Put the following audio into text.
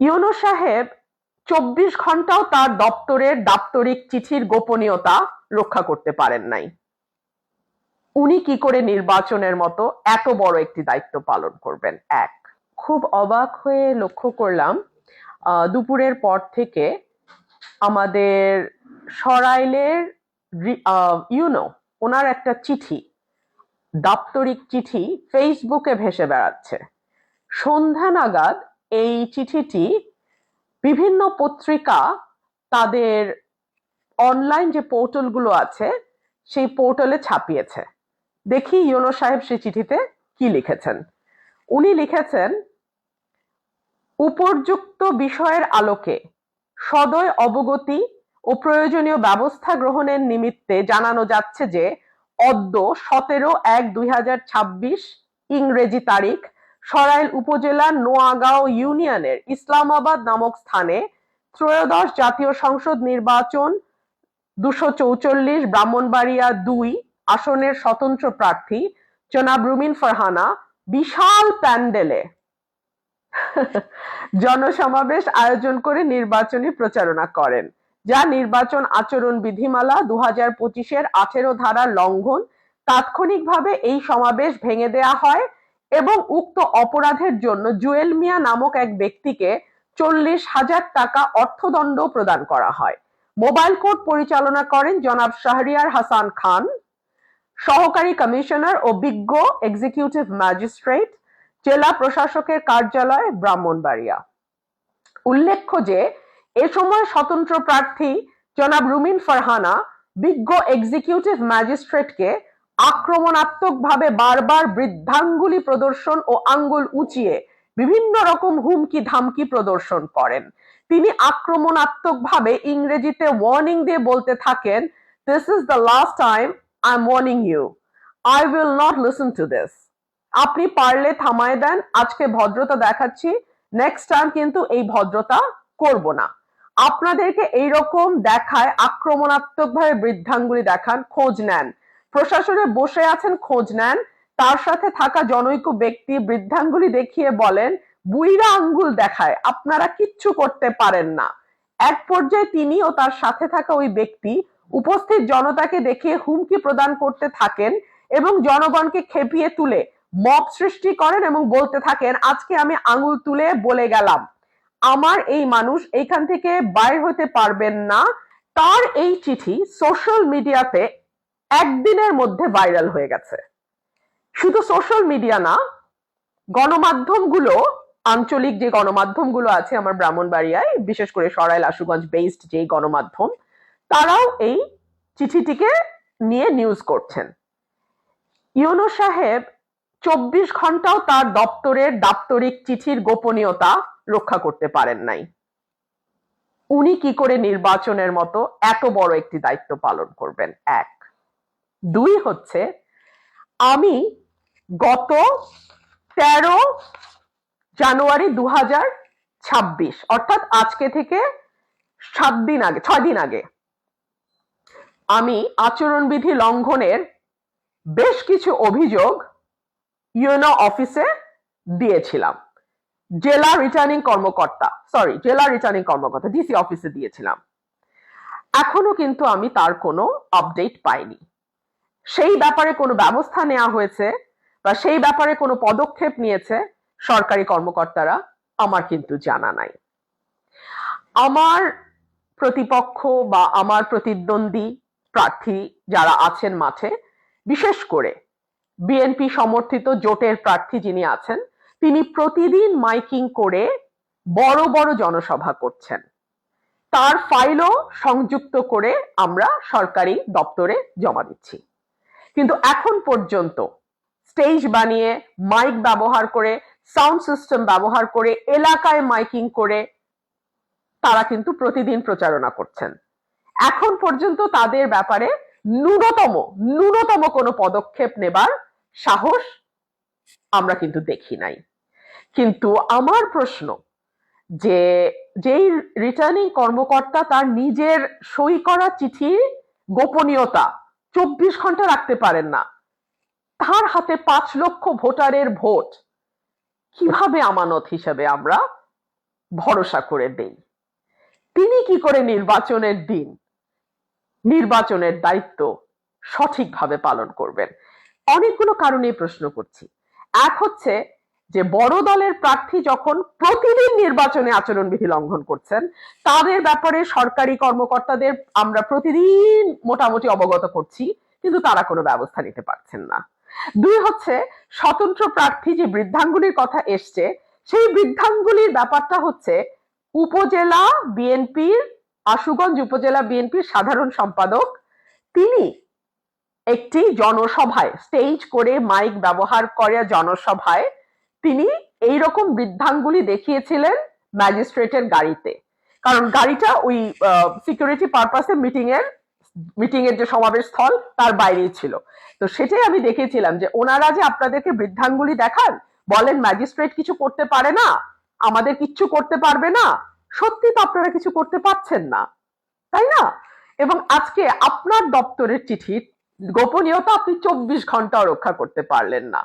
ইউনূস সাহেব ২৪ ঘন্টাও তার দপ্তরের দাপ্তরিক চিঠির গোপনীয়তা রক্ষা করতে পারেন নাই। উনি কি করে নির্বাচনের মতো এত বড় একটি দায়িত্ব পালন করবেন? এক, খুব অবাক হয়ে লক্ষ্য করলাম দুপুরের পর থেকে আমাদের সরাইলের ইউনো ওনার একটা চিঠি, দাপ্তরিক চিঠি ফেসবুকে ভেসে বেড়াচ্ছে। সন্ধ্যা নাগাদ এই চিঠিটি বিভিন্ন পত্রিকা তাদের অনলাইন যে পোর্টালগুলো আছে সেই পোর্টালে ছাপিয়েছে। দেখি ইউনূস সাহেব সেই চিঠিতে কি লিখেছেন। উনি লিখেছেন, উপর্যুক্ত বিষয়ের আলোকে সদয় অবগতি ও প্রয়োজনীয় ব্যবস্থা গ্রহণের নিমিত্তে জানানো যাচ্ছে যে অদ্য 17/1/2026 ইংরেজি তারিখ সরাইল উপজেলার নোয়াগাঁও ইউনিয়নের ইসলামাবাদ নামক স্থানে ত্রয়োদশ জাতীয় সংসদ নির্বাচন ২৪৪ ব্রাহ্মণবাড়িয়া ২ আসনের স্বতন্ত্র প্রার্থী জনাব রুমিন ফারহানা বিশাল প্যান্ডেলে জনসমাবেশ আয়োজন করে নির্বাচনী প্রচারণা করেন, যা নির্বাচন আচরণ বিধিমালা ২০২৫-এর ১৮ ধারার লঙ্ঘন। তাৎক্ষণিকভাবে এই সমাবেশ ভেঙে দেয়া হয় এবং উক্ত অপরাধের জন্য জুয়েল মিয়া নামক এক ব্যক্তিকে ৪০,০০০ টাকা অর্থদণ্ড প্রদান করা হয়। মোবাইল কোর্ট পরিচালনা করেন জনাব শাহরিয়ার হাসান খান, সহকারী কমিশনার ও বিজ্ঞ এক্সিকিউটিভ ম্যাজিস্ট্রেট, জেলা প্রশাসকের কার্যালয়, ব্রাহ্মণবাড়িয়া। উল্লেখ্য যে এ সময় স্বতন্ত্র প্রার্থী জনাব রুমিন ফারহানা বিজ্ঞ এক্সিকিউটিভ ম্যাজিস্ট্রেটকে আক্রমণাত্মকভাবে বারবার বৃদ্ধাঙ্গুলি প্রদর্শন ও আঙ্গুল উঁচিয়ে বিভিন্ন রকম হুমকি ধামকি প্রদর্শন করেন। তিনি আক্রমণাত্মকভাবে ইংরেজিতে ওয়ার্নিং দিয়ে বলতে থাকেন, "This is the last time I'm warning you. I will not listen to this. আপনি পারলে থামায় দেন, আজকে ভদ্রতা দেখাচ্ছি, নেক্সট টাইম কিন্তু এই ভদ্রতা করব না। আপনাদেরকে এইরকম দেখায় আক্রমণাত্মকভাবে বৃদ্ধাঙ্গুলি দেখান, খোঁজ নেন। প্রশাসনে বসে আছেন, খোঁজ নেন। তার সাথে থাকা জনৈক ব্যক্তি বৃদ্ধাঙ্গুলি দেখিয়ে বলেন, বুইড়া আঙ্গুল দেখায়, আপনারা কিচ্ছু করতে পারেন না।" এক পর্যায়ে তিনি ও তার সাথে থাকা ওই ব্যক্তি উপস্থিত জনতাকে দেখিয়ে হুমকি প্রদান করতে থাকেন এবং জনগণকে খেপিয়ে তুলে মব সৃষ্টি করেন এবং বলতে থাকেন, "আজকে আমি আঙুল তুলে বলে গেলাম, আমার এই মানুষ এইখান থেকে বাইর হতে পারবেন না।" তার এই চিঠি সোশ্যাল মিডিয়াতে একদিনের মধ্যে ভাইরাল হয়ে গেছে। শুধু সোশ্যাল মিডিয়া না, গণমাধ্যমগুলো, আঞ্চলিক যে গণমাধ্যমগুলো আছে আমার ব্রাহ্মণবাড়িয়ায়, বিশেষ করে সরাইল আশুগঞ্জ বেসড যে গণমাধ্যম, তারাও এই চিঠিটিকে নিয়ে নিউজ করছেন। ইউনূস সাহেব ২৪ ঘন্টাও তার দপ্তরের দাপ্তরিক চিঠির গোপনীয়তা রক্ষা করতে পারেন নাই। উনি কি করে নির্বাচনের মতো এত বড় একটি দায়িত্ব পালন করবেন? এক। দুই হচ্ছে, আমি গত ১৩ জানুয়ারি ২০২৬ অর্থাৎ আজকে থেকে ৬ দিন আগে আমি আচরণবিধি লঙ্ঘনের বেশ কিছু অভিযোগ ইউনো অফিসে দিয়েছিলাম। জেলা রিটার্নিং কর্মকর্তা ডিসি অফিসে দিয়েছিলাম। এখনো কিন্তু আমি তার কোনো আপডেট পাইনি। সেই ব্যাপারে কোনো ব্যবস্থা নেওয়া হয়েছে বা সেই ব্যাপারে কোনো পদক্ষেপ নিয়েছে সরকারি কর্মকর্তারা, আমার কিন্তু জানা নাই। আমার প্রতিপক্ষ বা আমার প্রতিদ্বন্দ্বী প্রার্থী যারা আছেন মাঠে, বিশেষ করে বিএনপি সমর্থিত জোটের প্রার্থী যিনি আছেন, তিনি প্রতিদিন মাইকিং করে বড় বড় জনসভা করছেন। তার ফাইলও সংযুক্ত করে আমরা সরকারি দপ্তরে জমা দিচ্ছি। কিন্তু এখন পর্যন্ত স্টেজ বানিয়ে, মাইক ব্যবহার করে, সাউন্ড সিস্টেম ব্যবহার করে, এলাকায় মাইকিং করে তারা কিন্তু প্রতিদিন প্রচারণা করছেন। এখন পর্যন্ত তাদের ব্যাপারে ন্যূনতম কোনো পদক্ষেপ নেবার সাহস আমরা কিন্তু দেখি নাই। কিন্তু আমার প্রশ্ন, যে যেই রিটার্নিং কর্মকর্তা তার নিজের সই করা চিঠির গোপনীয়তা ২৪ ঘন্টা রাখতে পারেন না, তার হাতে ৫ লক্ষ ভোটারের ভোট কিভাবে আমানত হিসেবে আমরা ভরসা করে দেই। তিনি কি করে নির্বাচনের দিন নির্বাচনের দায়িত্ব সঠিকভাবে পালন করবেন? অনেকগুলো কারণেই প্রশ্ন করছি। এক হচ্ছে যে বড় দলের প্রার্থী যখন প্রতিদিন নির্বাচনে আচরণবিধি লঙ্ঘন করছেন, তাদের ব্যাপারে সরকারি কর্মকর্তাদের আমরা প্রতিদিন মোটামুটি অবগত করছি, কিন্তু তারা কোনো ব্যবস্থা নিতে পারছেন না। দুই হচ্ছে স্বতন্ত্র প্রার্থী যে বৃদ্ধাঙ্গুলির কথা এসছে, সেই বৃদ্ধাঙ্গুলির ব্যাপারটা হচ্ছে উপজেলা বিএনপির, আশুগঞ্জ উপজেলা বিএনপির সাধারণ সম্পাদক, তিনি একটি জনসভায় স্টেজ করে মাইক ব্যবহার করে জনসভায় তিনি এইরকম বৃদ্ধাঙ্গুলি দেখিয়েছিলেন ম্যাজিস্ট্রেটের গাড়িতে, কারণ গাড়িটা ওই সিকিউরিটি পারপাসে মিটিং এর যে সমাবেশ স্থল তার বাইরেই ছিল। তো সেটাই আমি দেখেছিলাম যে ওনারা যে আপনাদেরকে বৃদ্ধাঙ্গুলি দেখান, বলেন ম্যাজিস্ট্রেট কিছু করতে পারে না, আমাদের কিচ্ছু করতে পারবে না, সত্যি তো আপনারা কিছু করতে পারছেন না, তাই না? এবং আজকে আপনার দপ্তরের চিঠির গোপনীয়তা আপনি 24 ঘন্টা রক্ষা করতে পারলেন না।